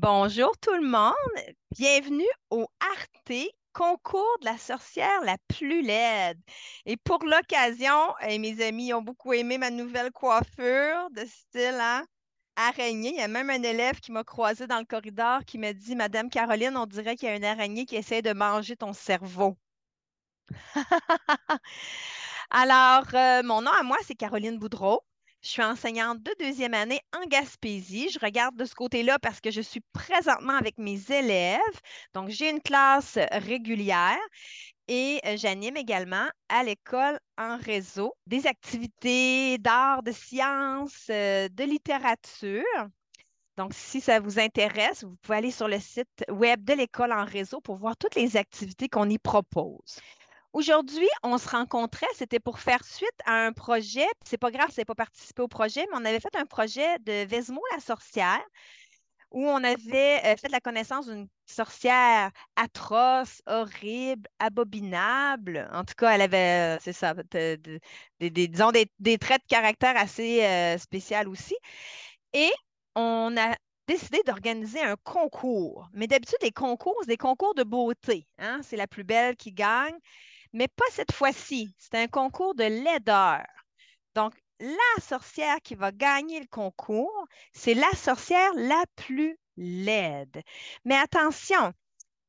Bonjour tout le monde, bienvenue au Arte concours de la sorcière la plus laide. Et pour l'occasion, mes amis ont beaucoup aimé ma nouvelle coiffure de style araignée. Il y a même un élève qui m'a croisé dans le corridor qui m'a dit, Madame Caroline, on dirait qu'il y a une araignée qui essaie de manger ton cerveau. Alors, mon nom à moi, c'est Caroline Boudreau. Je suis enseignante de deuxième année en Gaspésie. Je regarde de ce côté-là parce que je suis présentement avec mes élèves. Donc, j'ai une classe régulière et j'anime également à l'école en réseau des activités d'art, de sciences, de littérature. Donc, si ça vous intéresse, vous pouvez aller sur le site web de l'école en réseau pour voir toutes les activités qu'on y propose. Aujourd'hui, on se rencontrait, c'était pour faire suite à un projet. C'est pas grave, c'est pas participé au projet, mais on avait fait un projet de Vesmo la sorcière où on avait fait la connaissance d'une sorcière atroce, horrible, abominable. En tout cas, elle avait, c'est ça, disons des traits de caractère assez spéciaux aussi. Et on a décidé d'organiser un concours. Mais d'habitude, les concours, c'est des concours de beauté, hein. C'est la plus belle qui gagne. Mais pas cette fois-ci. C'est un concours de laideur. Donc, la sorcière qui va gagner le concours, c'est la sorcière la plus laide. Mais attention,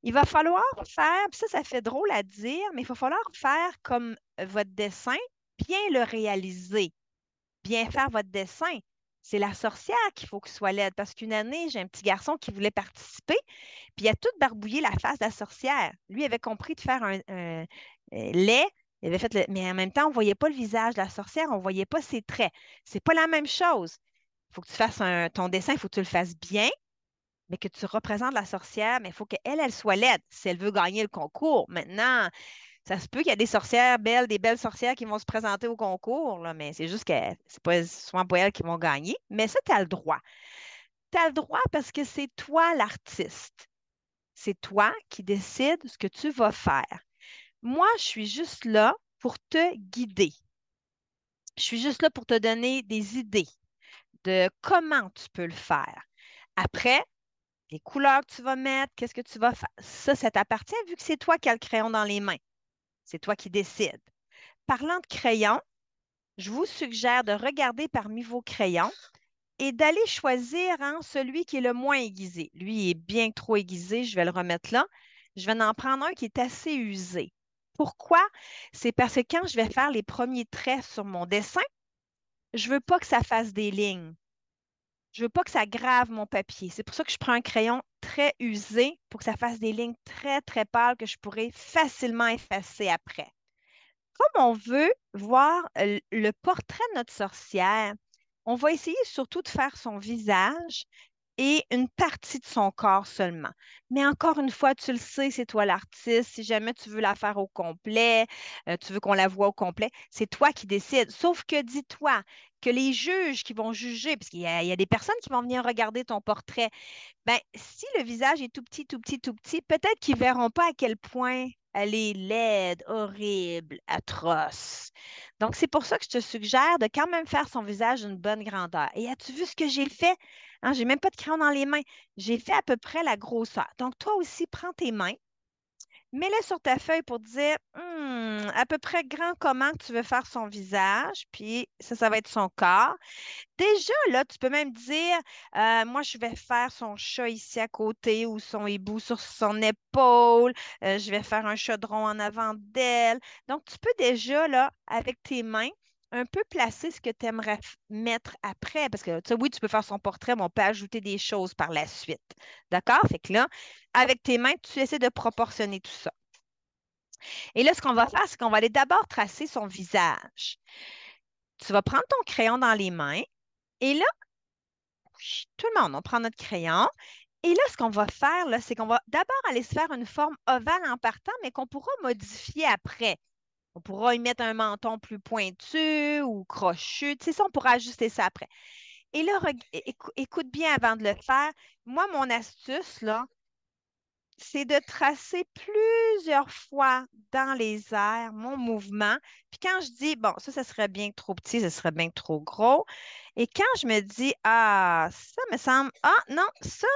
il va falloir faire, puis ça fait drôle à dire, mais il va falloir faire comme votre dessin, bien le réaliser, bien faire votre dessin. C'est la sorcière qu'il faut qu'il soit laide parce qu'une année, j'ai un petit garçon qui voulait participer, puis il a tout barbouillé la face de la sorcière. Lui avait compris de faire un lait, il avait fait mais en même temps, on ne voyait pas le visage de la sorcière, on ne voyait pas ses traits. C'est pas la même chose. Il faut que tu fasses ton dessin, il faut que tu le fasses bien, mais que tu représentes la sorcière, mais il faut qu'elle, elle soit laide si elle veut gagner le concours. Maintenant, ça se peut qu'il y a des sorcières belles, des belles sorcières qui vont se présenter au concours, là, mais c'est juste que c'est pas souvent pas elles qui vont gagner. Mais ça, tu as le droit. Tu as le droit parce que c'est toi l'artiste. C'est toi qui décides ce que tu vas faire. Moi, je suis juste là pour te guider. Je suis juste là pour te donner des idées de comment tu peux le faire. Après, les couleurs que tu vas mettre, qu'est-ce que tu vas faire, ça t'appartient vu que c'est toi qui as le crayon dans les mains. C'est toi qui décides. Parlant de crayon, je vous suggère de regarder parmi vos crayons et d'aller choisir celui qui est le moins aiguisé. Lui, il est bien trop aiguisé, je vais le remettre là. Je vais en prendre un qui est assez usé. Pourquoi? C'est parce que quand je vais faire les premiers traits sur mon dessin, je ne veux pas que ça fasse des lignes. Je ne veux pas que ça grave mon papier. C'est pour ça que je prends un crayon très usé pour que ça fasse des lignes très, très pâles que je pourrais facilement effacer après. Comme on veut voir le portrait de notre sorcière, on va essayer surtout de faire son visage et une partie de son corps seulement. Mais encore une fois, tu le sais, c'est toi l'artiste. Si jamais tu veux la faire au complet, tu veux qu'on la voie au complet, c'est toi qui décides. Sauf que dis-toi que les juges qui vont juger, parce qu'il y a des personnes qui vont venir regarder ton portrait, ben, si le visage est tout petit, tout petit, tout petit, peut-être qu'ils ne verront pas à quel point elle est laide, horrible, atroce. Donc, c'est pour ça que je te suggère de quand même faire son visage d'une bonne grandeur. Et as-tu vu ce que j'ai fait? Hein, j'ai même pas de crayon dans les mains. J'ai fait à peu près la grosseur. Donc, toi aussi, prends tes mains, mets-les sur ta feuille pour dire à peu près grand comment tu veux faire son visage, puis ça va être son corps. Déjà, là, tu peux même dire, moi, je vais faire son chat ici à côté ou son hibou sur son épaule. Je vais faire un chaudron en avant d'elle. Donc, tu peux déjà, là, avec tes mains, un peu placer ce que tu aimerais mettre après. Parce que, tu sais, oui, tu peux faire son portrait, mais on peut ajouter des choses par la suite. D'accord? Fait que là, avec tes mains, tu essaies de proportionner tout ça. Et là, ce qu'on va faire, c'est qu'on va aller d'abord tracer son visage. Tu vas prendre ton crayon dans les mains. Et là, tout le monde, on prend notre crayon. Et là, ce qu'on va faire, là, c'est qu'on va d'abord aller se faire une forme ovale en partant, mais qu'on pourra modifier après. On pourra y mettre un menton plus pointu ou crochu. Tu sais, ça, on pourra ajuster ça après. Et là, écoute bien avant de le faire. Moi, mon astuce, là, c'est de tracer plusieurs fois dans les airs mon mouvement. Puis quand je dis, bon, ça serait bien trop petit, ça serait bien trop gros. Et quand je me dis, ah, ça me semble, ah, non,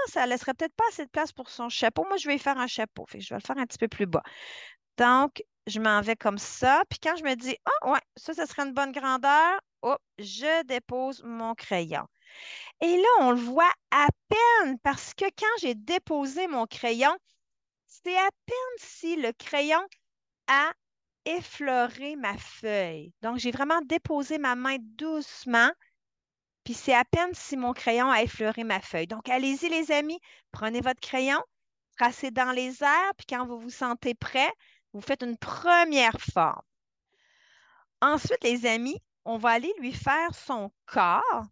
ça laisserait peut-être pas assez de place pour son chapeau. Moi, je vais y faire un chapeau. Fait que je vais le faire un petit peu plus bas. Donc, je m'en vais comme ça. Puis quand je me dis, ah, ouais, ça serait une bonne grandeur, oh, je dépose mon crayon. Et là, on le voit à peine parce que quand j'ai déposé mon crayon, c'est à peine si le crayon a effleuré ma feuille. Donc, j'ai vraiment déposé ma main doucement, puis c'est à peine si mon crayon a effleuré ma feuille. Donc, allez-y, les amis, prenez votre crayon, tracez dans les airs, puis quand vous vous sentez prêt, vous faites une première forme. Ensuite, les amis, on va aller lui faire son corps.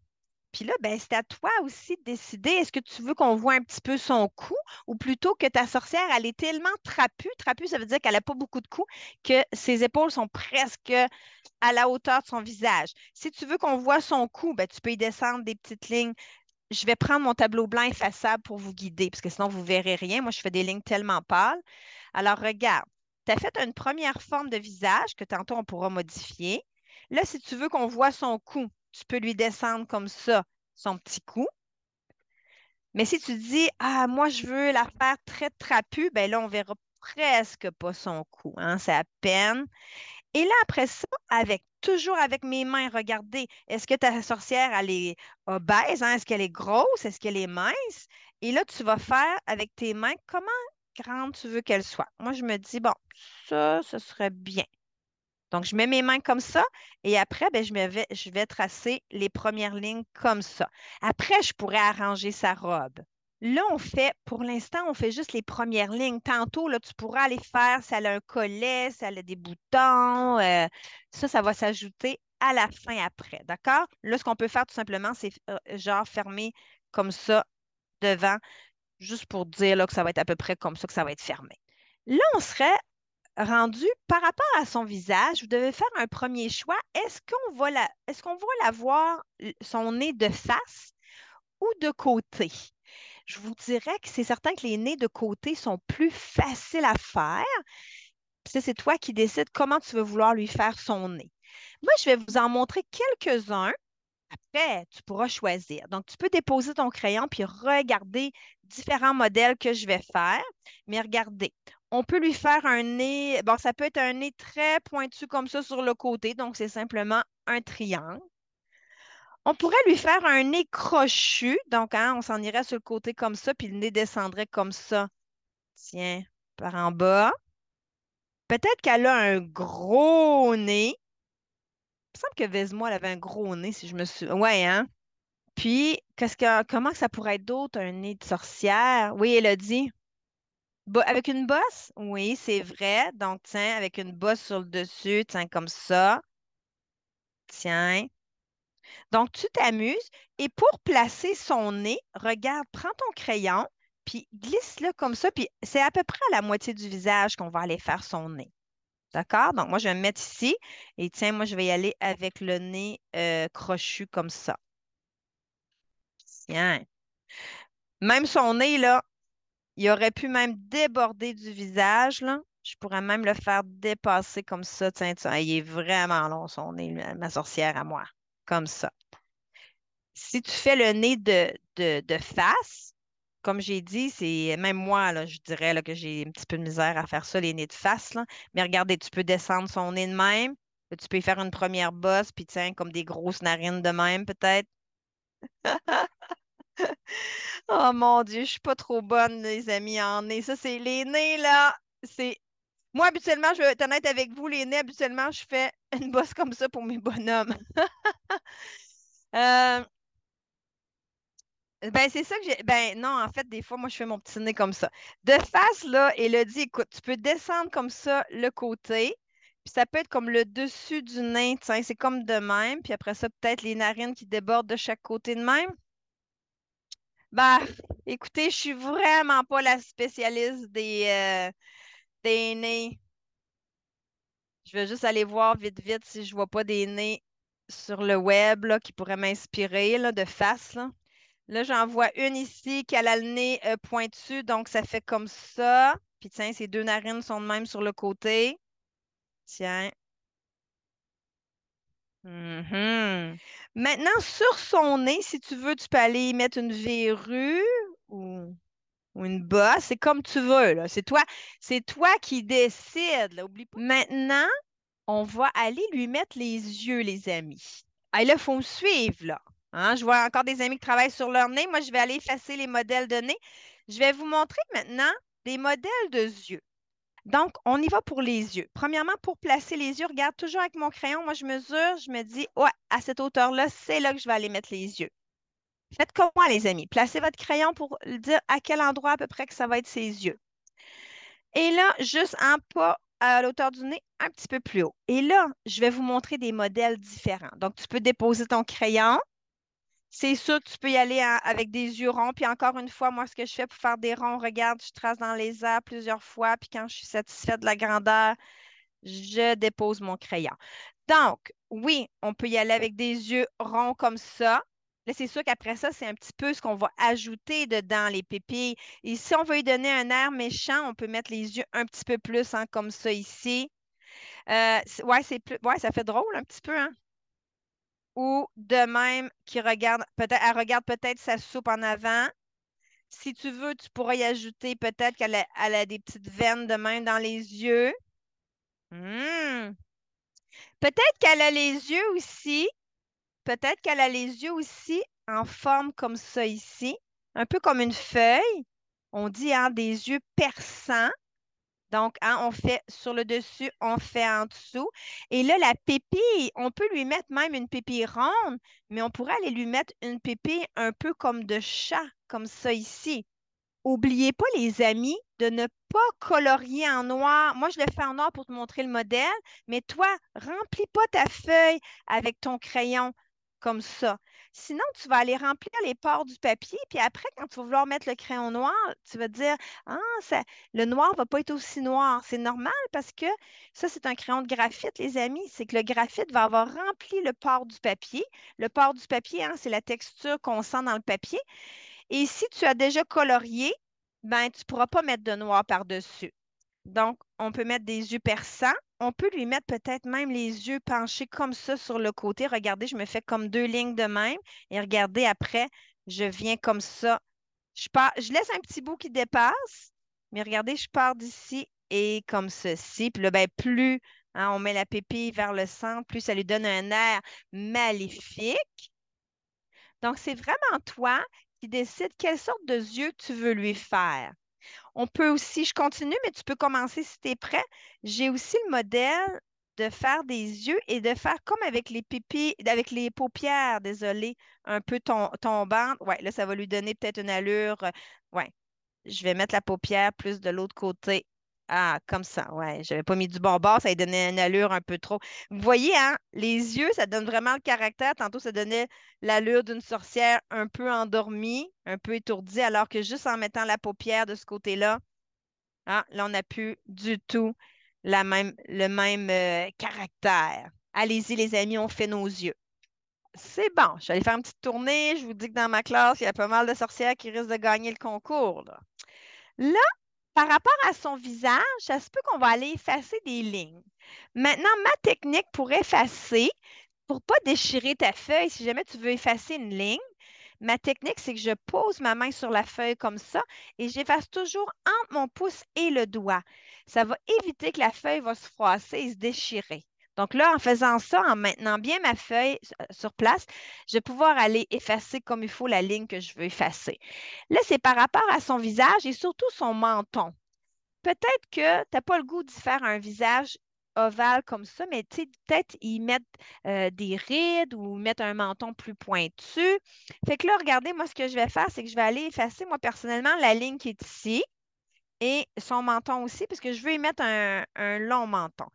Puis là, ben, c'est à toi aussi de décider, est-ce que tu veux qu'on voit un petit peu son cou ou plutôt que ta sorcière, elle est tellement trapue, trapue, ça veut dire qu'elle n'a pas beaucoup de cou, que ses épaules sont presque à la hauteur de son visage. Si tu veux qu'on voit son cou, ben, tu peux y descendre des petites lignes. Je vais prendre mon tableau blanc effaçable pour vous guider, parce que sinon, vous ne verrez rien. Moi, je fais des lignes tellement pâles. Alors, regarde, tu as fait une première forme de visage que tantôt on pourra modifier. Là, si tu veux qu'on voit son cou, tu peux lui descendre comme ça, son petit cou. Mais si tu dis, ah, moi, je veux la faire très trapue, ben là, on verra presque pas son cou, hein, c'est à peine. Et là, après ça, toujours avec mes mains, regardez, est-ce que ta sorcière, elle est obèse, hein? Est-ce qu'elle est grosse? Est-ce qu'elle est mince? Et là, tu vas faire avec tes mains comment grande tu veux qu'elle soit. Moi, je me dis, bon, ça, ce serait bien. Donc, je mets mes mains comme ça et après, ben, je vais tracer les premières lignes comme ça. Après, je pourrais arranger sa robe. Là, pour l'instant, on fait juste les premières lignes. Tantôt, là, tu pourras aller faire si elle a un collet, si elle a des boutons. Ça va s'ajouter à la fin après. D'accord? Là, ce qu'on peut faire tout simplement, c'est genre fermer comme ça devant, juste pour dire là, que ça va être à peu près comme ça que ça va être fermé. Là, on serait rendu par rapport à son visage, vous devez faire un premier choix. Est-ce qu'on va la voir son nez de face ou de côté? Je vous dirais que c'est certain que les nez de côté sont plus faciles à faire. Puis ça, c'est toi qui décides comment tu veux vouloir lui faire son nez. Moi, je vais vous en montrer quelques-uns. Après, tu pourras choisir. Donc, tu peux déposer ton crayon puis regarder différents modèles que je vais faire. Mais regardez, on peut lui faire un nez. Bon, ça peut être un nez très pointu comme ça sur le côté. Donc, c'est simplement un triangle. On pourrait lui faire un nez crochu. Donc, hein, on s'en irait sur le côté comme ça, puis le nez descendrait comme ça. Tiens, par en bas. Peut-être qu'elle a un gros nez. Il me semble que Vesmo, elle avait un gros nez, si je me suis. Ouais, hein? Puis, comment que ça pourrait être d'autre, un nez de sorcière? Oui, elle a dit. Avec une bosse? Oui, c'est vrai. Donc, tiens, avec une bosse sur le dessus, tiens, comme ça. Tiens. Donc, tu t'amuses. Et pour placer son nez, regarde, prends ton crayon, puis glisse-le comme ça. Puis, c'est à peu près à la moitié du visage qu'on va aller faire son nez. D'accord? Donc, moi, je vais me mettre ici. Et tiens, moi, je vais y aller avec le nez crochu comme ça. Tiens. Même son nez, là, il aurait pu même déborder du visage, là. Je pourrais même le faire dépasser comme ça. Tiens, tiens, il est vraiment long, son nez, ma sorcière à moi. Comme ça. Si tu fais le nez de face, comme j'ai dit, c'est même moi, là, je dirais là, que j'ai un petit peu de misère à faire ça, les nez de face, là. Mais regardez, tu peux descendre son nez de même. Tu peux y faire une première bosse, puis tiens, comme des grosses narines de même, peut-être. Oh mon Dieu, je suis pas trop bonne, les amis, en nez. Ça, c'est les nez, là. C'est Moi, habituellement, je vais être honnête avec vous, les nez, habituellement, je fais une bosse comme ça pour mes bonhommes. Euh, ben, c'est ça que j'ai. Ben, non, en fait, des fois, moi, je fais mon petit nez comme ça. De face, là, Elodie, écoute, tu peux descendre comme ça le côté, puis ça peut être comme le dessus du nez, tiens, c'est comme de même, puis après ça, peut-être les narines qui débordent de chaque côté de même. Bah, écoutez, je suis vraiment pas la spécialiste des nez. Je vais juste aller voir vite, vite si je vois pas des nez sur le web là, qui pourraient m'inspirer là, de face. Là. Là, j'en vois une ici qui a le nez pointu, donc ça fait comme ça. Puis tiens, ses deux narines sont de même sur le côté. Tiens. Mhm. Maintenant, sur son nez, si tu veux, tu peux aller y mettre une verrue ou, ou une bosse. C'est comme tu veux, là. C'est toi qui décides, là. Oublie pas. Maintenant, on va aller lui mettre les yeux, les amis. Ah, là, il faut me suivre, là. Hein, je vois encore des amis qui travaillent sur leur nez. Moi, je vais aller effacer les modèles de nez. Je vais vous montrer maintenant des modèles de yeux. Donc, on y va pour les yeux. Premièrement, pour placer les yeux, regarde toujours avec mon crayon. Moi, je mesure, je me dis, ouais, à cette hauteur-là, c'est là que je vais aller mettre les yeux. Faites comme moi, les amis. Placez votre crayon pour dire à quel endroit à peu près que ça va être ses yeux. Et là, juste un pas à l'auteur du nez, un petit peu plus haut. Et là, je vais vous montrer des modèles différents. Donc, tu peux déposer ton crayon. C'est sûr, tu peux y aller avec des yeux ronds. Puis encore une fois, moi, ce que je fais pour faire des ronds, regarde, je trace dans les airs plusieurs fois. Puis quand je suis satisfaite de la grandeur, je dépose mon crayon. Donc, oui, on peut y aller avec des yeux ronds comme ça. Là, c'est sûr qu'après ça, c'est un petit peu ce qu'on va ajouter dedans, les pupilles. Et si on veut lui donner un air méchant, on peut mettre les yeux un petit peu plus, hein, comme ça ici. Ouais, c'est plus, ouais, ça fait drôle un petit peu, hein? Ou de même, qui regarde, peut-être, elle regarde peut-être sa soupe en avant. Si tu veux, tu pourrais y ajouter peut-être elle a des petites veines de même dans les yeux. Hmm. Peut-être qu'elle a les yeux aussi. Peut-être qu'elle a les yeux aussi en forme comme ça ici, un peu comme une feuille. On dit hein, des yeux perçants. Donc, hein, on fait sur le dessus, on fait en dessous. Et là, la pupille, on peut lui mettre même une pupille ronde, mais on pourrait aller lui mettre une pupille un peu comme de chat, comme ça ici. Oubliez pas, les amis, de ne pas colorier en noir. Moi, je le fais en noir pour te montrer le modèle, mais toi, remplis pas ta feuille avec ton crayon comme ça. Sinon, tu vas aller remplir les pores du papier, puis après, quand tu vas vouloir mettre le crayon noir, tu vas te dire, ah, le noir va pas être aussi noir. C'est normal parce que ça, c'est un crayon de graphite, les amis. C'est que le graphite va avoir rempli le port du papier. Le port du papier, hein, c'est la texture qu'on sent dans le papier. Et si tu as déjà colorié, ben, tu ne pourras pas mettre de noir par-dessus. Donc, on peut mettre des yeux perçants. On peut lui mettre peut-être même les yeux penchés comme ça sur le côté. Regardez, je me fais comme deux lignes de même. Et regardez, après, je viens comme ça. Je laisse un petit bout qui dépasse, mais regardez, je pars d'ici et comme ceci. Puis là, ben, plus hein, on met la pupille vers le centre, plus ça lui donne un air maléfique. Donc, c'est vraiment toi qui décides quelle sorte de yeux tu veux lui faire. On peut aussi, je continue, mais tu peux commencer si tu es prêt. J'ai aussi le modèle de faire des yeux et de faire comme avec les pipis, avec les paupières, désolé, un peu tombantes. Ouais, là, ça va lui donner peut-être une allure. Ouais, je vais mettre la paupière plus de l'autre côté. Ah, comme ça, ouais. J'avais pas mis du bon bord, ça lui donnait une allure un peu trop. Vous voyez, hein, les yeux, ça donne vraiment le caractère. Tantôt, ça donnait l'allure d'une sorcière un peu endormie, un peu étourdie, alors que juste en mettant la paupière de ce côté-là, ah, là, on n'a plus du tout le même caractère. Allez-y, les amis, on fait nos yeux. C'est bon. Je suis allée faire une petite tournée. Je vous dis que dans ma classe, il y a pas mal de sorcières qui risquent de gagner le concours, là. Là, par rapport à son visage, ça se peut qu'on va aller effacer des lignes. Maintenant, ma technique pour effacer, pour pas déchirer ta feuille, si jamais tu veux effacer une ligne, ma technique, c'est que je pose ma main sur la feuille comme ça et j'efface toujours entre mon pouce et le doigt. Ça va éviter que la feuille va se froisser et se déchirer. Donc là, en faisant ça, en maintenant bien ma feuille sur place, je vais pouvoir aller effacer comme il faut la ligne que je veux effacer. Là, c'est par rapport à son visage et surtout son menton. Peut-être que tu n'as pas le goût d'y faire un visage ovale comme ça, mais tu sais, peut-être y mettre des rides ou mettre un menton plus pointu. Fait que là, regardez, moi, ce que je vais faire, c'est que je vais aller effacer, moi, personnellement, la ligne qui est ici et son menton aussi, parce que je veux y mettre un long menton.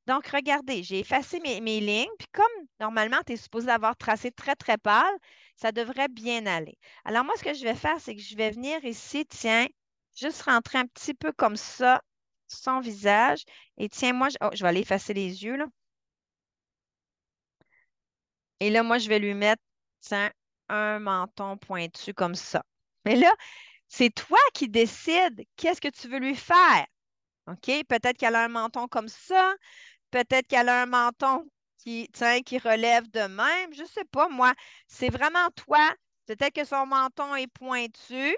Donc, regardez, j'ai effacé mes lignes, puis comme normalement, tu es supposé avoir tracé très, très pâle, ça devrait bien aller. Alors, moi, ce que je vais faire, c'est que je vais venir ici, tiens, juste rentrer un petit peu comme ça, son visage. Et tiens, moi, oh, je vais aller effacer les yeux, là. Et là, moi, je vais lui mettre, tiens, un menton pointu comme ça. Mais là, c'est toi qui décides qu'est-ce que tu veux lui faire. OK? Peut-être qu'elle a un menton comme ça. Peut-être qu'elle a un menton qui, tiens, qui relève de même. Je sais pas, moi. C'est vraiment toi. Peut-être que son menton est pointu.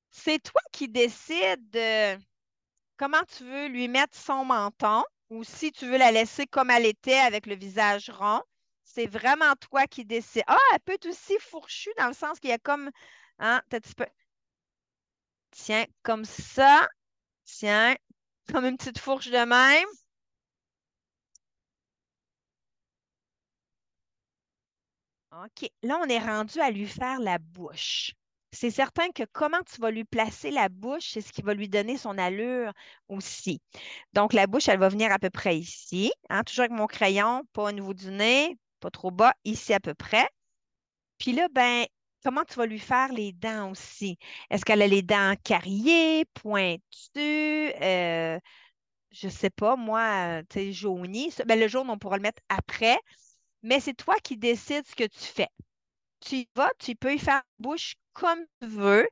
C'est toi qui décides de comment tu veux lui mettre son menton ou si tu veux la laisser comme elle était avec le visage rond. C'est vraiment toi qui décides. Ah, elle peut être aussi fourchue dans le sens qu'il y a comme, hein, t'as un petit peu, tiens, comme ça, tiens, comme une petite fourche de même. OK. Là, on est rendu à lui faire la bouche. C'est certain que comment tu vas lui placer la bouche, c'est ce qui va lui donner son allure aussi. Donc, la bouche, elle va venir à peu près ici, hein, toujours avec mon crayon, pas au niveau du nez, pas trop bas, ici à peu près. Puis là, ben, comment tu vas lui faire les dents aussi? Est-ce qu'elle a les dents carriées, pointues, je sais pas, moi, tu sais, jaunies? Ben, le jaune, on pourra le mettre après, mais c'est toi qui décides ce que tu fais. Tu y vas, tu peux y faire la bouche comme tu veux.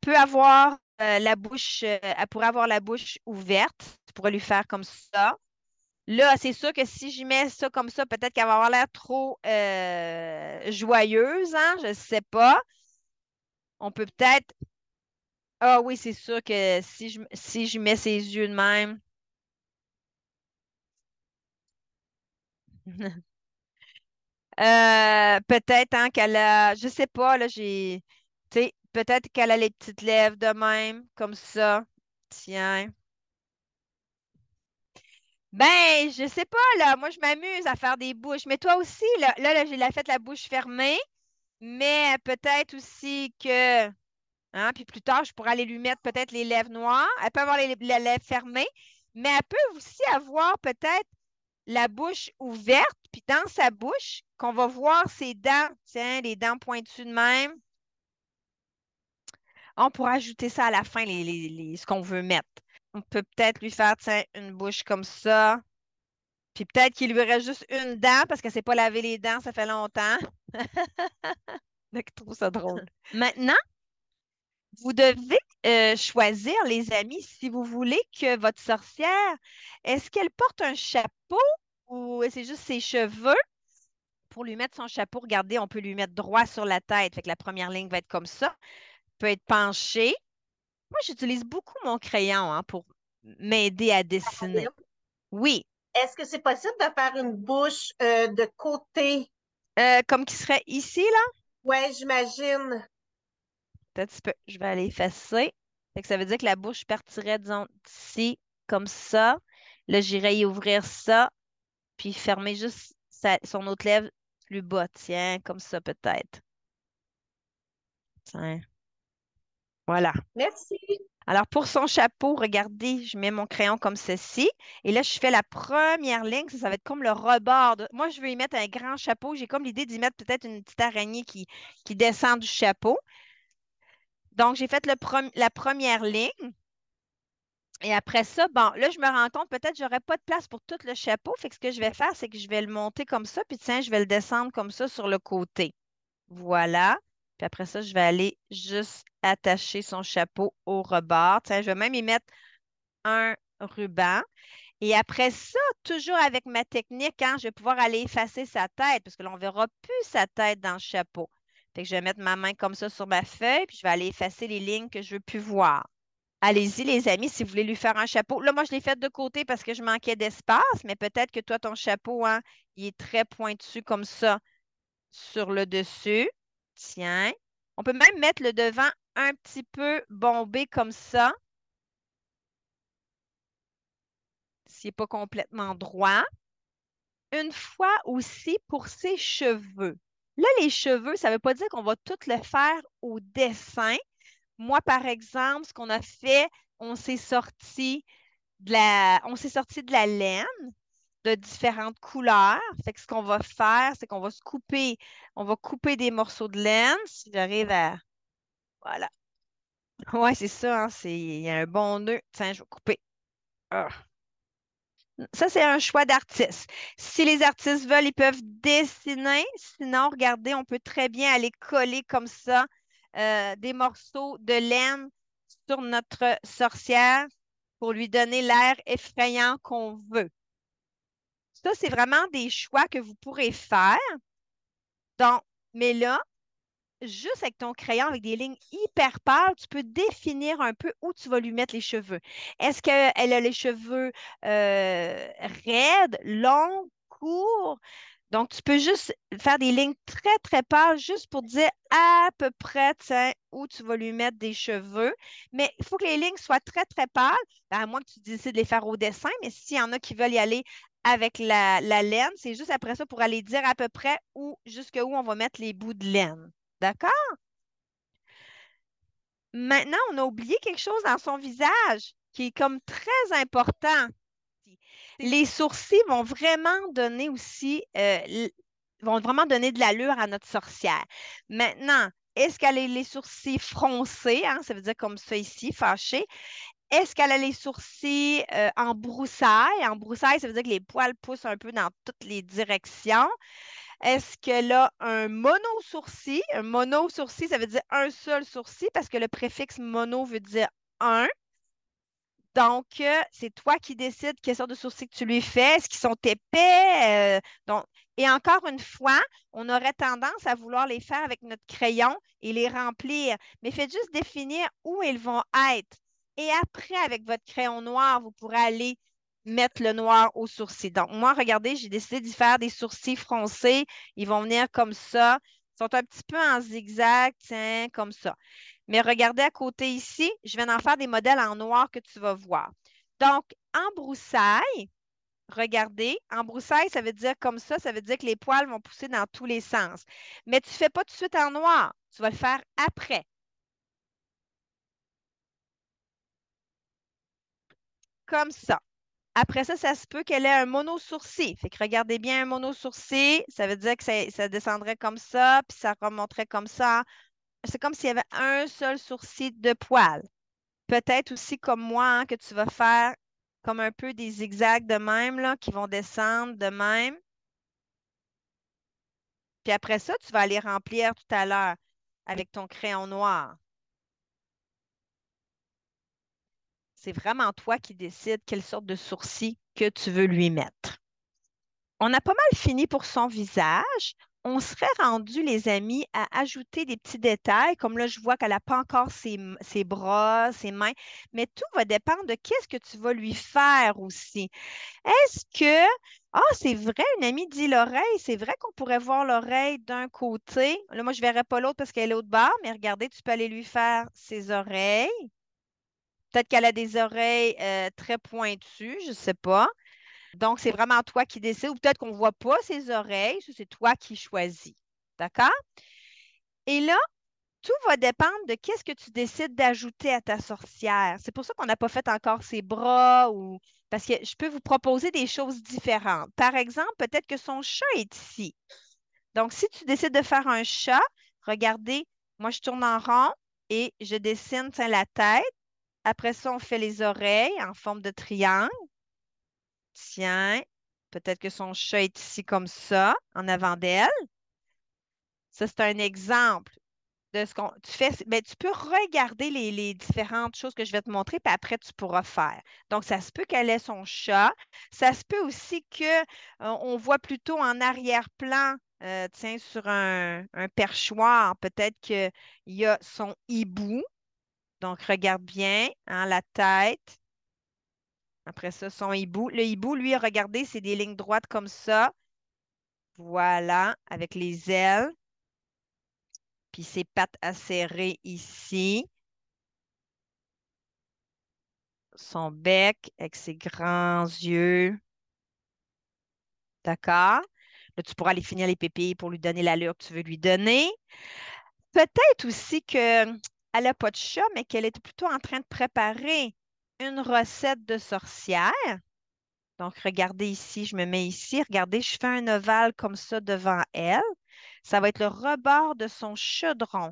Tu peux avoir la bouche, elle pourrait avoir la bouche ouverte. Tu pourrais lui faire comme ça. Là, c'est sûr que si j'y mets ça comme ça, peut-être qu'elle va avoir l'air trop joyeuse, hein? Je ne sais pas. On peut peut-être. Ah oui, c'est sûr que si je mets ses yeux de même. Peut-être hein, qu'elle a. Je sais pas, là, j'ai. Tu sais, peut-être qu'elle a les petites lèvres de même, comme ça. Tiens. Ben, je sais pas, là. Moi, je m'amuse à faire des bouches. Mais toi aussi, là, j'ai fait la bouche fermée. Mais peut-être aussi que, hein, puis plus tard, je pourrais aller lui mettre peut-être les lèvres noires. Elle peut avoir les lèvres fermées, mais elle peut aussi avoir peut-être la bouche ouverte, puis dans sa bouche, qu'on va voir ses dents. Tiens, les dents pointues de même. On pourra ajouter ça à la fin, ce qu'on veut mettre. On peut peut-être lui faire, tiens, une bouche comme ça. Puis peut-être qu'il lui reste juste une dent parce qu'elle ne s'est pas lavé les dents, ça fait longtemps. Donc, je trouve ça drôle. Maintenant, vous devez choisir, les amis, si vous voulez que votre sorcière, est-ce qu'elle porte un chapeau ou c'est juste ses cheveux? Pour lui mettre son chapeau, regardez, on peut lui mettre droit sur la tête. Fait que la première ligne va être comme ça. Peut être penchée. Moi, j'utilise beaucoup mon crayon hein, pour m'aider à dessiner. Oui, Est-ce que c'est possible de faire une bouche de côté? comme qui serait ici, là. Ouais, j'imagine. Un petit peu. Je vais aller effacer. Fait que ça veut dire que la bouche partirait, disons, d'ici, comme ça. Là, j'irai y ouvrir ça, puis fermer juste son autre lèvre plus bas. Tiens, comme ça peut-être. Tiens, voilà. Merci. Alors, pour son chapeau, regardez, je mets mon crayon comme ceci. Et là, je fais la première ligne. Ça va être comme le rebord. Moi, je veux y mettre un grand chapeau. J'ai comme l'idée d'y mettre peut-être une petite araignée qui descend du chapeau. Donc, j'ai fait la première ligne. Et après ça, bon, là, je me rends compte, peut-être que j'aurais pas de place pour tout le chapeau. Fait que ce que je vais faire, c'est que je vais le monter comme ça, puis tiens, je vais le descendre comme ça sur le côté. Voilà. Puis après ça, je vais aller juste attacher son chapeau au rebord. Tiens, je vais même y mettre un ruban. Et après ça, toujours avec ma technique, hein, je vais pouvoir aller effacer sa tête, parce que là, on ne verra plus sa tête dans le chapeau. Fait que je vais mettre ma main comme ça sur ma feuille, puis je vais aller effacer les lignes que je ne veux plus voir. Allez-y, les amis, si vous voulez lui faire un chapeau. Là, moi, je l'ai fait de côté parce que je manquais d'espace, mais peut-être que toi, ton chapeau, hein, il est très pointu comme ça sur le dessus. Tiens. On peut même mettre le devant un petit peu bombé comme ça, s'il n'est pas complètement droit. Une fois aussi pour ses cheveux. Là, les cheveux, ça ne veut pas dire qu'on va tout le faire au dessin. Moi, par exemple, ce qu'on a fait, on s'est sorti on s'est sorti de la laine de différentes couleurs. Fait que ce qu'on va faire, c'est qu'on va on va couper des morceaux de laine. Si j'arrive à, voilà. Ouais, c'est ça, hein, il y a un bon nœud. Tiens, je vais couper. Ah. Ça, c'est un choix d'artiste. Si les artistes veulent, ils peuvent dessiner. Sinon, regardez, on peut très bien aller coller comme ça des morceaux de laine sur notre sorcière pour lui donner l'air effrayant qu'on veut. Ça, c'est vraiment des choix que vous pourrez faire. Donc, mais là, juste avec ton crayon, avec des lignes hyper pâles, tu peux définir un peu où tu vas lui mettre les cheveux. Est-ce qu'elle a les cheveux raides, longs, courts? Donc, tu peux juste faire des lignes très, très pâles juste pour dire à peu près, tiens, où tu vas lui mettre des cheveux. Mais il faut que les lignes soient très, très pâles, ben, à moins que tu décides de les faire au dessin. Mais s'il y en a qui veulent y aller avec la laine, c'est juste après ça pour aller dire à peu près où, jusqu'où on va mettre les bouts de laine. D'accord? Maintenant, on a oublié quelque chose dans son visage qui est comme très important. Les sourcils vont vraiment donner aussi, vont vraiment donner de l'allure à notre sorcière. Maintenant, est-ce qu'elle a les sourcils froncés, hein, ça veut dire comme ça ici, fâché? Est-ce qu'elle a les sourcils en broussailles? En broussailles, ça veut dire que les poils poussent un peu dans toutes les directions. Est-ce qu'elle a un mono-sourcil? Un mono-sourcil, ça veut dire un seul sourcil parce que le préfixe mono veut dire un. Donc, c'est toi qui décides quelle sorte de sourcils que tu lui fais. Est-ce qu'ils sont épais? Donc, et encore une fois, on aurait tendance à vouloir les faire avec notre crayon et les remplir. Mais faites juste définir où ils vont être. Et après, avec votre crayon noir, vous pourrez aller mettre le noir au sourcil. Donc, moi, regardez, j'ai décidé d'y faire des sourcils froncés. Ils vont venir comme ça. Ils sont un petit peu en zigzag, tiens, comme ça. Mais regardez à côté ici, je vais en faire des modèles en noir que tu vas voir. Donc, en broussailles, regardez, en broussailles, ça veut dire comme ça veut dire que les poils vont pousser dans tous les sens. Mais tu ne fais pas tout de suite en noir, tu vas le faire après, comme ça. Après ça, ça se peut qu'elle ait un mono-sourcil. Fait que regardez bien un mono-sourcil, ça veut dire que ça descendrait comme ça, puis ça remonterait comme ça. C'est comme s'il y avait un seul sourcil de poil. Peut-être aussi comme moi, hein, que tu vas faire comme un peu des zigzags de même, là, qui vont descendre de même. Puis après ça, tu vas aller remplir tout à l'heure avec ton crayon noir. C'est vraiment toi qui décides quelle sorte de sourcil que tu veux lui mettre. On a pas mal fini pour son visage. On serait rendu, les amis, à ajouter des petits détails, comme là, je vois qu'elle n'a pas encore ses bras, ses mains, mais tout va dépendre de qu'est-ce que tu vas lui faire aussi. Est-ce que, ah, c'est vrai, une amie dit l'oreille, c'est vrai qu'on pourrait voir l'oreille d'un côté. Là, moi, je ne verrais pas l'autre parce qu'elle est l'autre bord, mais regardez, tu peux aller lui faire ses oreilles. Peut-être qu'elle a des oreilles très pointues, je ne sais pas. Donc, c'est vraiment toi qui décides, ou peut-être qu'on ne voit pas ses oreilles, ça, c'est toi qui choisis. D'accord? Et là, tout va dépendre de qu'est-ce que tu décides d'ajouter à ta sorcière. C'est pour ça qu'on n'a pas fait encore ses bras ou parce que je peux vous proposer des choses différentes. Par exemple, peut-être que son chat est ici. Donc, si tu décides de faire un chat, regardez, moi je tourne en rond et je dessine, tiens, la tête. Après ça, on fait les oreilles en forme de triangle. Tiens, peut-être que son chat est ici comme ça, en avant d'elle. Ça, c'est un exemple de ce qu'on tu fais, ben, tu peux regarder les différentes choses que je vais te montrer, puis après, tu pourras faire. Donc, ça se peut qu'elle ait son chat. Ça se peut aussi que on voit plutôt en arrière-plan, tiens, sur un perchoir, peut-être qu'il y a son hibou. Donc, regarde bien, hein, la tête. Après ça, son hibou. Le hibou, lui, regardez, c'est des lignes droites comme ça. Voilà, avec les ailes. Puis ses pattes acérées ici. Son bec avec ses grands yeux. D'accord? Là, tu pourras aller finir les pépilles pour lui donner l'allure que tu veux lui donner. Peut-être aussi qu'elle n'a pas de chat, mais qu'elle est plutôt en train de préparer une recette de sorcière. Donc, regardez ici, je me mets ici. Regardez, je fais un ovale comme ça devant elle. Ça va être le rebord de son chaudron.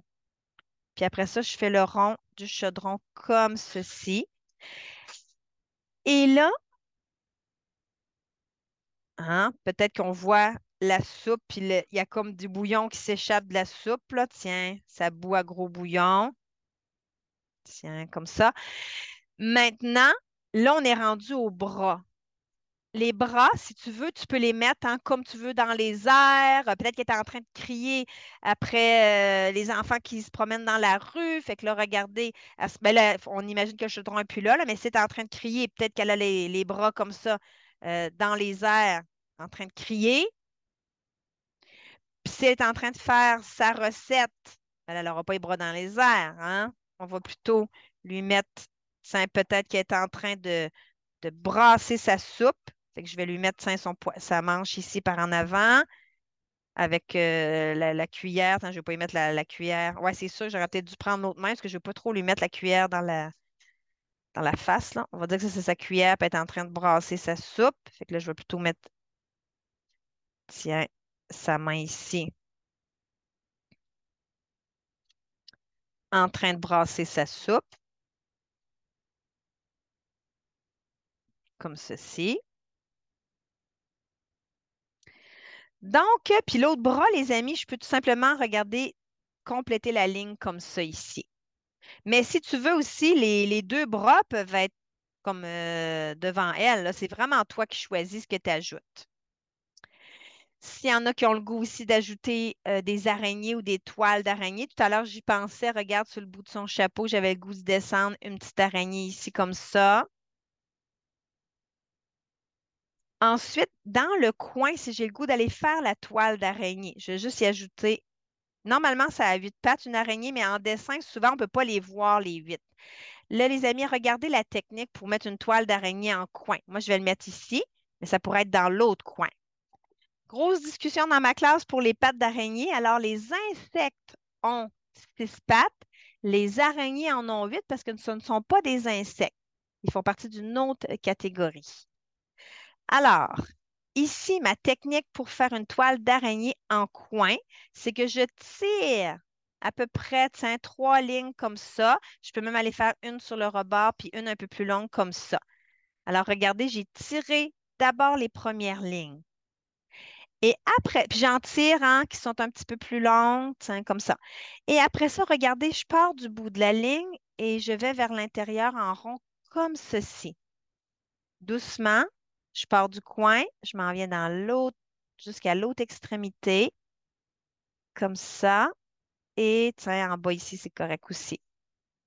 Puis après ça, je fais le rond du chaudron comme ceci. Et là, Hein? Peut-être qu'on voit la soupe, puis il y a comme du bouillon qui s'échappe de la soupe, là. Tiens, ça bout à gros bouillon. Tiens, comme ça. Maintenant, là, on est rendu au bras. Les bras, si tu veux, tu peux les mettre hein, comme tu veux dans les airs. Peut-être qu'il est en train de crier après les enfants qui se promènent dans la rue. Fait que là, regardez, ben là, on imagine que le chaudron n'est plus là, mais si elle est en train de crier, peut-être qu'elle a les bras comme ça dans les airs, en train de crier. Puis si elle est en train de faire sa recette, elle n'aura pas les bras dans les airs, hein? On va plutôt lui mettre, tiens, peut-être qu'elle est en train de brasser sa soupe. Fait que je vais lui mettre tiens, sa manche ici par en avant avec la cuillère. Attends, je ne vais pas lui mettre la cuillère. Ouais, c'est sûr, j'aurais peut-être dû prendre l'autre main parce que je ne veux pas trop lui mettre la cuillère dans la face, là. On va dire que ça, c'est sa cuillère, puis elle est en train de brasser sa soupe. Fait que là, je vais plutôt mettre, tiens, sa main ici en train de brasser sa soupe, comme ceci. Donc, puis l'autre bras, les amis, je peux tout simplement regarder, compléter la ligne comme ça ici. Mais si tu veux aussi, les deux bras peuvent être comme devant elle, là. C'est vraiment toi qui choisis ce que tu ajoutes. S'il y en a qui ont le goût aussi d'ajouter des araignées ou des toiles d'araignée, tout à l'heure, j'y pensais, regarde sur le bout de son chapeau, j'avais le goût de descendre une petite araignée ici comme ça. Ensuite, dans le coin, si j'ai le goût d'aller faire la toile d'araignée, je vais juste y ajouter. Normalement, ça a 8 pattes, une araignée, mais en dessin, souvent, on ne peut pas les voir, les 8. Là, les amis, regardez la technique pour mettre une toile d'araignée en coin. Moi, je vais le mettre ici, mais ça pourrait être dans l'autre coin. Grosse discussion dans ma classe pour les pattes d'araignée. Alors, les insectes ont 6 pattes, les araignées en ont 8 parce que ce ne sont pas des insectes. Ils font partie d'une autre catégorie. Alors, ici, ma technique pour faire une toile d'araignée en coin, c'est que je tire à peu près, tiens, 3 lignes comme ça. Je peux même aller faire une sur le rebord, puis une un peu plus longue comme ça. Alors, regardez, j'ai tiré d'abord les premières lignes. Et après, puis j'en tire hein, qui sont un petit peu plus longues, tiens, comme ça. Et après ça, regardez, je pars du bout de la ligne et je vais vers l'intérieur en rond comme ceci. Doucement, je pars du coin, je m'en viens dans l'autre, jusqu'à l'autre extrémité, comme ça. Et tiens, en bas ici, c'est correct aussi,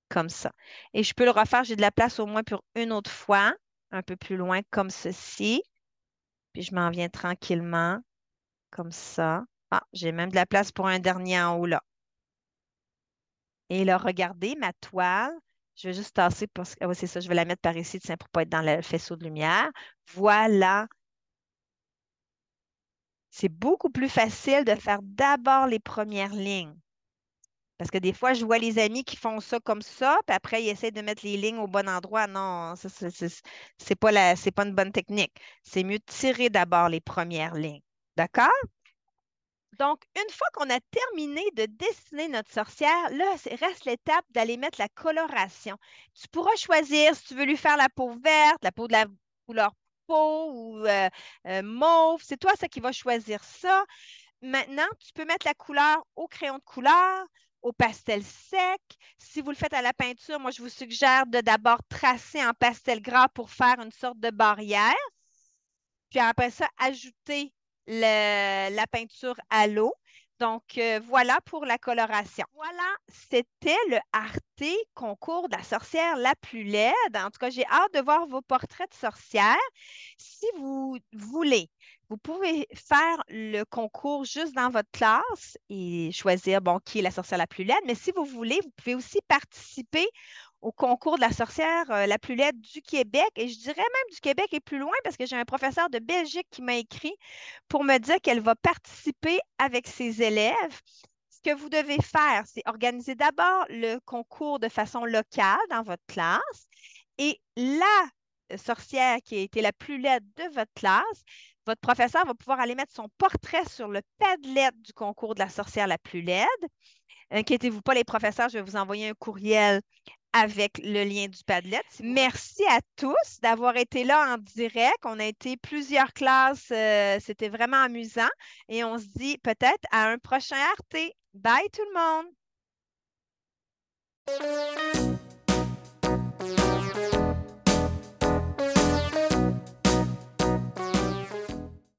comme ça. Et je peux le refaire, j'ai de la place au moins pour une autre fois, un peu plus loin, comme ceci. Puis je m'en viens tranquillement, comme ça. Ah, j'ai même de la place pour un dernier en haut là. Et là, regardez ma toile. Je vais juste tasser parce que, ah oui, c'est ça, je vais la mettre par ici, tiens, pour ne pas être dans le faisceau de lumière. Voilà. C'est beaucoup plus facile de faire d'abord les premières lignes. Parce que des fois, je vois les amis qui font ça comme ça, puis après, ils essaient de mettre les lignes au bon endroit. Non, ça, c'est pas une bonne technique. C'est mieux de tirer d'abord les premières lignes. D'accord? Donc, une fois qu'on a terminé de dessiner notre sorcière, là, reste l'étape d'aller mettre la coloration. Tu pourras choisir si tu veux lui faire la peau verte, la peau de la couleur peau ou mauve. C'est toi, ça qui va choisir ça. Maintenant, tu peux mettre la couleur au crayon de couleur, au pastel sec. Si vous le faites à la peinture, moi, je vous suggère de d'abord tracer en pastel gras pour faire une sorte de barrière. Puis après ça, ajouter la peinture à l'eau. Donc, voilà pour la coloration. Voilà, c'était le Arte concours de la sorcière la plus laide. En tout cas, j'ai hâte de voir vos portraits de sorcières. Si vous voulez, vous pouvez faire le concours juste dans votre classe et choisir, bon, qui est la sorcière la plus laide. Mais si vous voulez, vous pouvez aussi participer au concours de la sorcière la plus laide du Québec. Et je dirais même du Québec et plus loin parce que j'ai un professeur de Belgique qui m'a écrit pour me dire qu'elle va participer avec ses élèves. Ce que vous devez faire, c'est organiser d'abord le concours de façon locale dans votre classe et la sorcière qui a été la plus laide de votre classe, votre professeur va pouvoir aller mettre son portrait sur le Padlet du concours de la sorcière la plus laide. Inquiétez-vous pas, les professeurs, je vais vous envoyer un courriel avec le lien du Padlet. Merci à tous d'avoir été là en direct. On a été plusieurs classes. C'était vraiment amusant. Et on se dit peut-être à un prochain RT. Bye tout le monde!